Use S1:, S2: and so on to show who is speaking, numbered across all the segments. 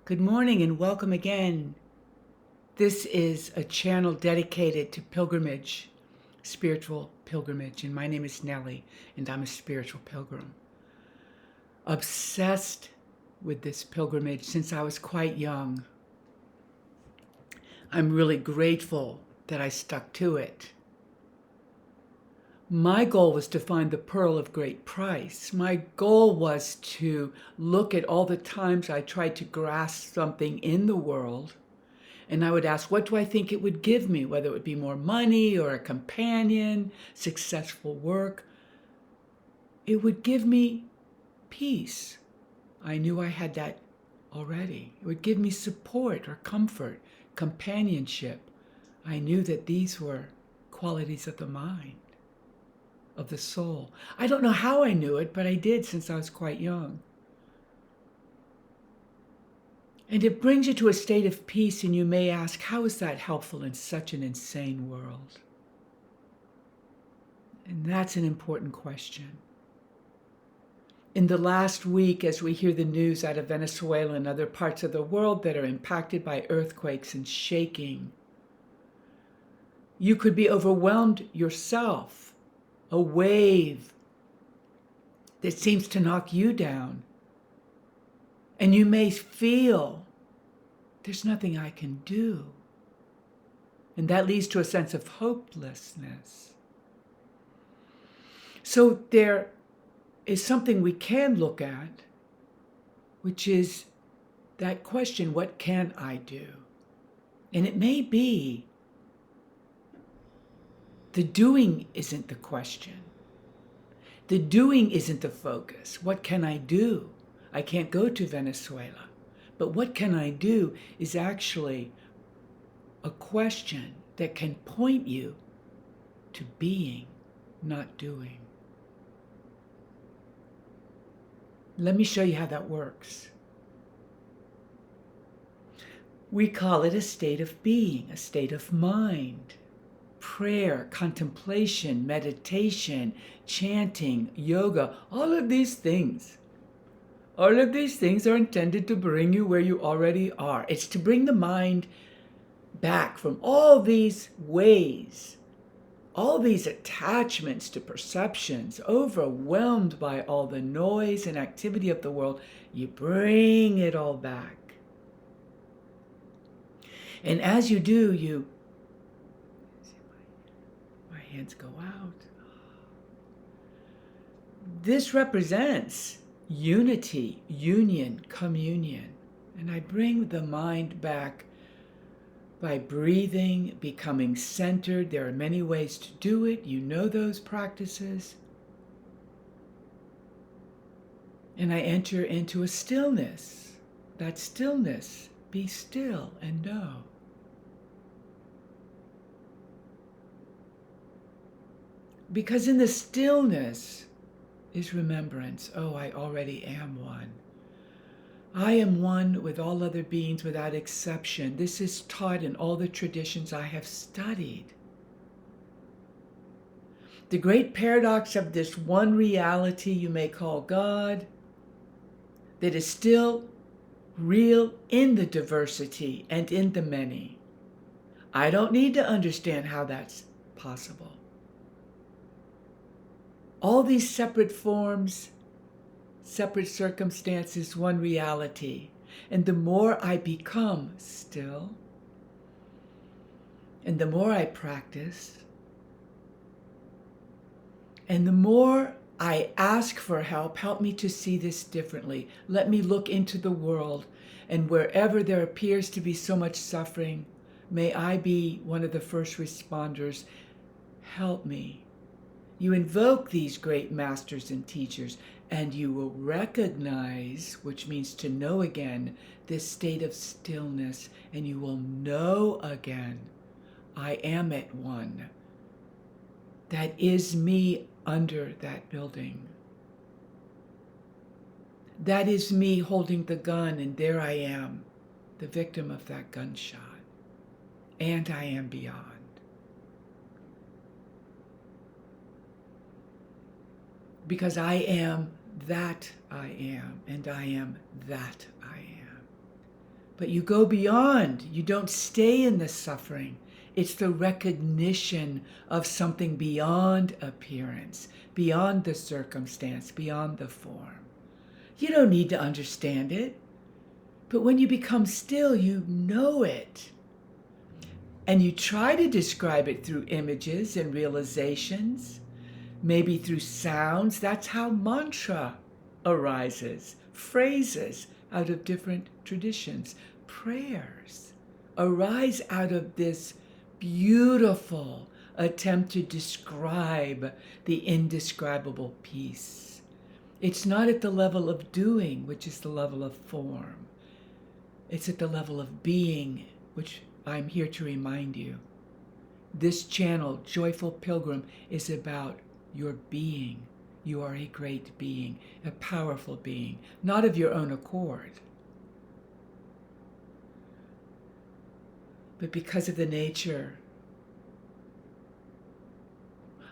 S1: Good morning and welcome again. This is a channel dedicated to pilgrimage, spiritual pilgrimage, and my name is Nellie, and I'm a spiritual pilgrim. Obsessed with this pilgrimage since I was quite young. I'm really grateful that I stuck to it. My goal was to find the pearl of great price. My goal was to look at all the times I tried to grasp something in the world, and I would ask, what do I think it would give me? Whether it would be more money or a companion, successful work. It would give me peace. I knew I had that already. It would give me support or comfort, companionship. I knew that these were qualities of the mind, of the soul. I don't know how I knew it, but I did since I was quite young. And it brings you to a state of peace, and you may ask, how is that helpful in such an insane world? And that's an important question. In the last week, as we hear the news out of Venezuela and other parts of the world that are impacted by earthquakes and shaking, you could be overwhelmed yourself. A wave that seems to knock you down. And you may feel, there's nothing I can do. And that leads to a sense of hopelessness. So there is something we can look at, which is that question, what can I do? And it may be the doing isn't the question. The doing isn't the focus. What can I do? I can't go to Venezuela. But what can I do is actually a question that can point you to being, not doing. Let me show you how that works. We call it a state of being, a state of mind. Prayer, contemplation, meditation, chanting, yoga, all of these things are intended to bring you where you already are. It's to bring the mind back from all these ways, all these attachments to perceptions, overwhelmed by all the noise and activity of the world. You bring it all back. And as you do, my hands go out. This represents unity, union, communion. And I bring the mind back by breathing, becoming centered. There are many ways to do it. You know those practices. And I enter into a stillness. That stillness, be still and know. Because in the stillness is remembrance. Oh, I already am one. I am one with all other beings without exception. This is taught in all the traditions I have studied. The great paradox of this one reality you may call God, that is still real in the diversity and in the many. I don't need to understand how that's possible. All these separate forms, separate circumstances, one reality. And the more I become still, and the more I practice, and the more I ask for help me to see this differently. Let me look into the world, and wherever there appears to be so much suffering, may I be one of the first responders. Help me. You invoke these great masters and teachers, and you will recognize, which means to know again, this state of stillness, and you will know again, I am at one. That is me under that building. That is me holding the gun, and there I am, the victim of that gunshot. And I am beyond. Because I am that I am, and I am that I am. But you go beyond. You don't stay in the suffering. It's the recognition of something beyond appearance, beyond the circumstance, beyond the form. You don't need to understand it. But when you become still, you know it. And you try to describe it through images and realizations, maybe through sounds. That's how mantra arises, phrases out of different traditions, prayers arise out of this beautiful attempt to describe the indescribable peace. It's not at the level of doing, which is the level of form. It's at the level of being, which I'm here to remind you. This channel, Joyful Pilgrim, is about your being. You are a great being, a powerful being, not of your own accord, but because of the nature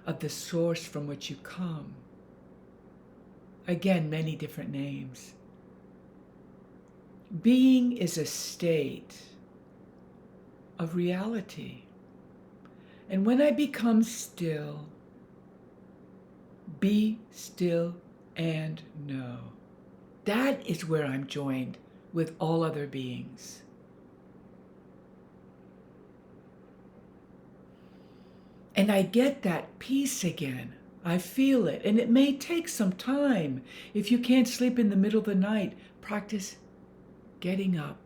S1: of the source from which you come. Again, many different names. Being is a state of reality. And when I become still, be still and know, that is where I'm joined with all other beings. And I get that peace again. I feel it. And it may take some time. If you can't sleep in the middle of the night, practice getting up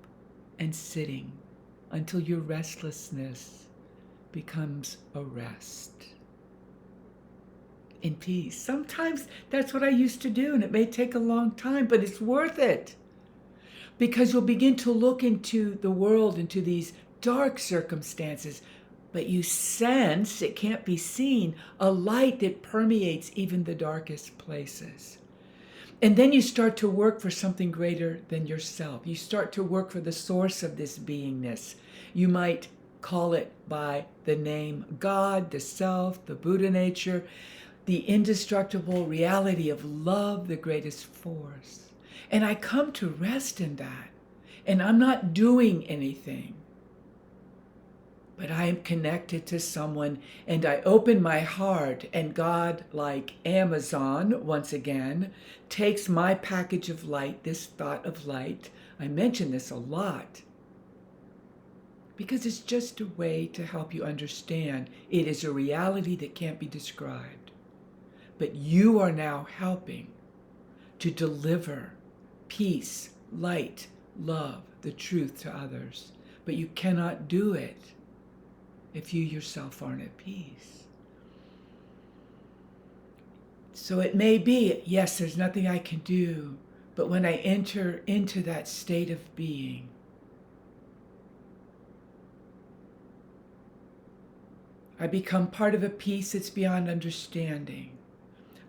S1: and sitting until your restlessness becomes a rest in peace. Sometimes that's what I used to do, and it may take a long time, but it's worth it. Because you'll begin to look into the world, into these dark circumstances, but you sense, it can't be seen, a light that permeates even the darkest places. And then you start to work for something greater than yourself. You start to work for the source of this beingness. You might call it by the name God, the self, the Buddha nature, the indestructible reality of love, the greatest force. And I come to rest in that. And I'm not doing anything, but I am connected to someone, and I open my heart, and God, like Amazon, once again, takes my package of light, this thought of light. I mention this a lot because it's just a way to help you understand it is a reality that can't be described. But you are now helping to deliver peace, light, love, the truth to others. But you cannot do it if you yourself aren't at peace. So it may be, yes, there's nothing I can do, but when I enter into that state of being, I become part of a peace that's beyond understanding.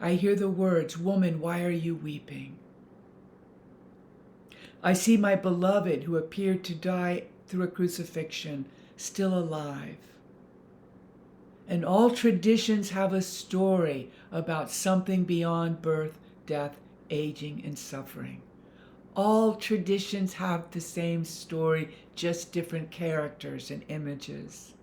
S1: I hear the words, "Woman, why are you weeping?" I see my beloved who appeared to die through a crucifixion, still alive. And all traditions have a story about something beyond birth, death, aging, and suffering. All traditions have the same story, just different characters and images.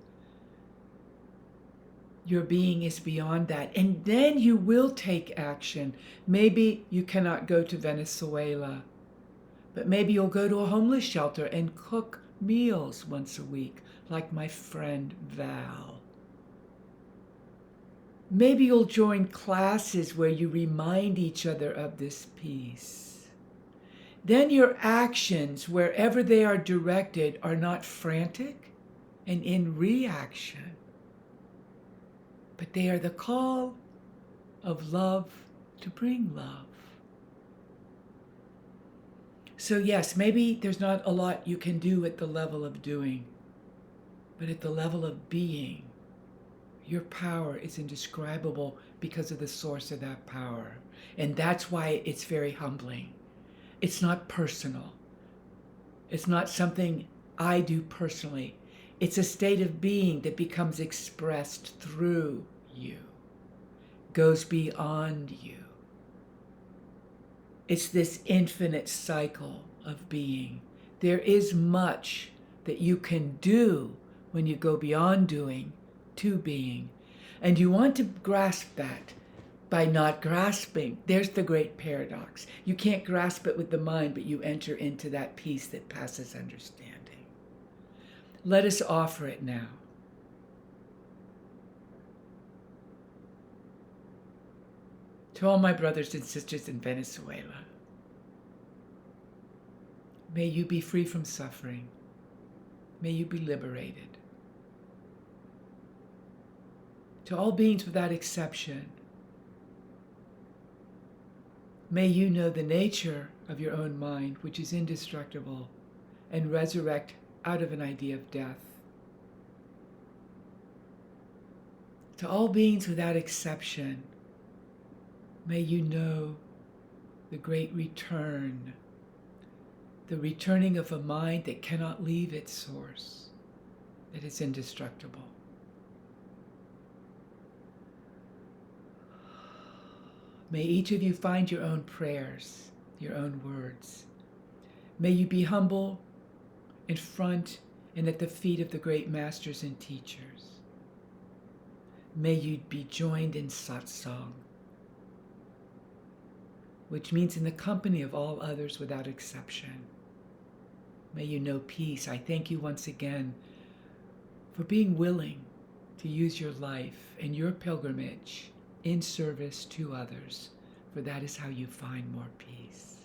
S1: Your being is beyond that. And then you will take action. Maybe you cannot go to Venezuela, but maybe you'll go to a homeless shelter and cook meals once a week, like my friend Val. Maybe you'll join classes where you remind each other of this peace. Then your actions, wherever they are directed, are not frantic and in reaction, but they are the call of love to bring love. So yes, maybe there's not a lot you can do at the level of doing, but at the level of being, your power is indescribable because of the source of that power. And that's why it's very humbling. It's not personal. It's not something I do personally. It's a state of being that becomes expressed through you, goes beyond you. It's this infinite cycle of being There is much that you can do when you go beyond doing to being. And you want to grasp that by not grasping. There's the great paradox. You can't grasp it with the mind, but you enter into that peace that passes understanding. Let us offer it now. To all my brothers and sisters in Venezuela, may you be free from suffering. May you be liberated. To all beings without exception, may you know the nature of your own mind, which is indestructible, and resurrect out of an idea of death. To all beings without exception, may you know the great return, the returning of a mind that cannot leave its source, that is indestructible. May each of you find your own prayers, your own words. May you be humble in front and at the feet of the great masters and teachers. May you be joined in satsang, which means in the company of all others without exception. May you know peace. I thank you once again for being willing to use your life and your pilgrimage in service to others, for that is how you find more peace.